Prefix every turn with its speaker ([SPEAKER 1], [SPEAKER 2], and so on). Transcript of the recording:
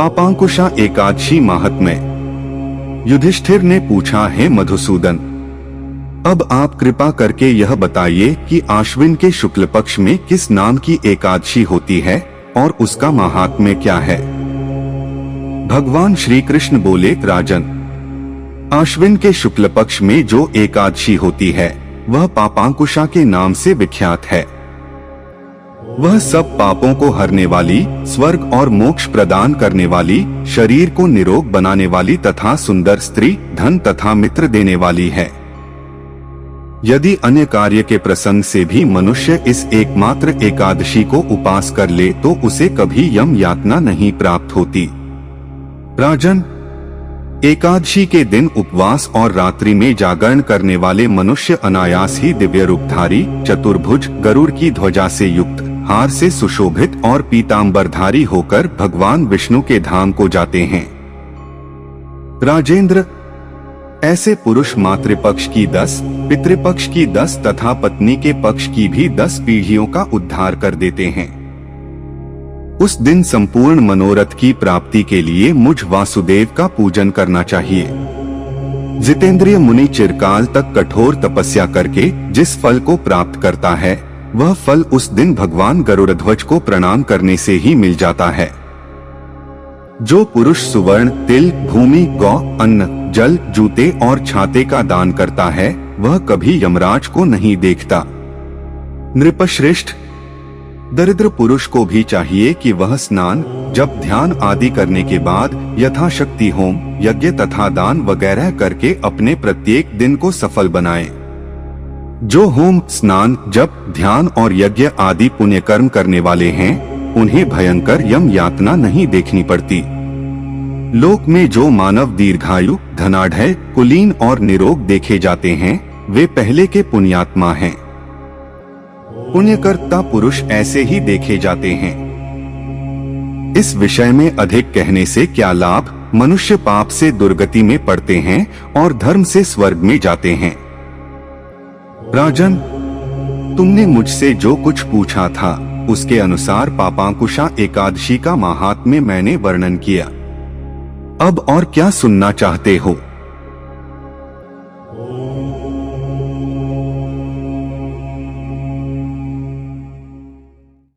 [SPEAKER 1] पापांकुशा एकादशी महात्म्य। युधिष्ठिर ने पूछा, है मधुसूदन, अब आप कृपा करके यह बताइए कि आश्विन के शुक्ल पक्ष में किस नाम की एकादशी होती है और उसका महात्म्य क्या है। भगवान श्री कृष्ण बोले, राजन, आश्विन के शुक्ल पक्ष में जो एकादशी होती है वह पापांकुशा के नाम से विख्यात है। वह सब पापों को हरने वाली, स्वर्ग और मोक्ष प्रदान करने वाली, शरीर को निरोग बनाने वाली तथा सुंदर स्त्री, धन तथा मित्र देने वाली है। यदि अन्य कार्य के प्रसंग से भी मनुष्य इस एकमात्र एकादशी को उपास कर ले तो उसे कभी यम यातना नहीं प्राप्त होती। राजन, एकादशी के दिन उपवास और रात्रि में जागरण करने वाले मनुष्य अनायास ही दिव्य रूपधारी, चतुर्भुज, गरुड़ की ध्वजा से युक्त, हार से सुशोभित और पीतांबरधारी होकर भगवान विष्णु के धाम को जाते हैं। राजेंद्र, ऐसे पुरुष मातृपक्ष की 10, पितृपक्ष की 10 तथा पत्नी के पक्ष की भी 10 पीढ़ियों का उद्धार कर देते हैं। उस दिन संपूर्ण मनोरथ की प्राप्ति के लिए मुझ वासुदेव का पूजन करना चाहिए। जितेंद्रिय मुनि चिरकाल तक कठोर तपस्या करके जिस फल को प्राप्त करता है वह फल उस दिन भगवान गरुड़ध्वज को प्रणाम करने से ही मिल जाता है। जो पुरुष सुवर्ण, तिल, भूमि, गौ, अन्न, जल, जूते और छाते का दान करता है वह कभी यमराज को नहीं देखता। नृपश्रेष्ठ, दरिद्र पुरुष को भी चाहिए कि वह स्नान, जप, ध्यान आदि करने के बाद यथाशक्ति होम, यज्ञ तथा दान वगैरह करके अपने प्रत्येक दिन को सफल बनाए। जो होम, स्नान, जप, ध्यान और यज्ञ आदि पुण्य कर्म करने वाले हैं उन्हें भयंकर यम यातना नहीं देखनी पड़ती। लोक में जो मानव दीर्घायु, धनाढ़, कुलीन और निरोग देखे जाते हैं वे पहले के पुण्यात्मा हैं। पुण्यकर्ता पुरुष ऐसे ही देखे जाते हैं। इस विषय में अधिक कहने से क्या लाभ। मनुष्य पाप से दुर्गति में पड़ते हैं और धर्म से स्वर्ग में जाते हैं। राजन, तुमने मुझसे जो कुछ पूछा था उसके अनुसार पापांकुशा एकादशी का महात्म्य मैंने वर्णन किया। अब और क्या सुनना चाहते हो?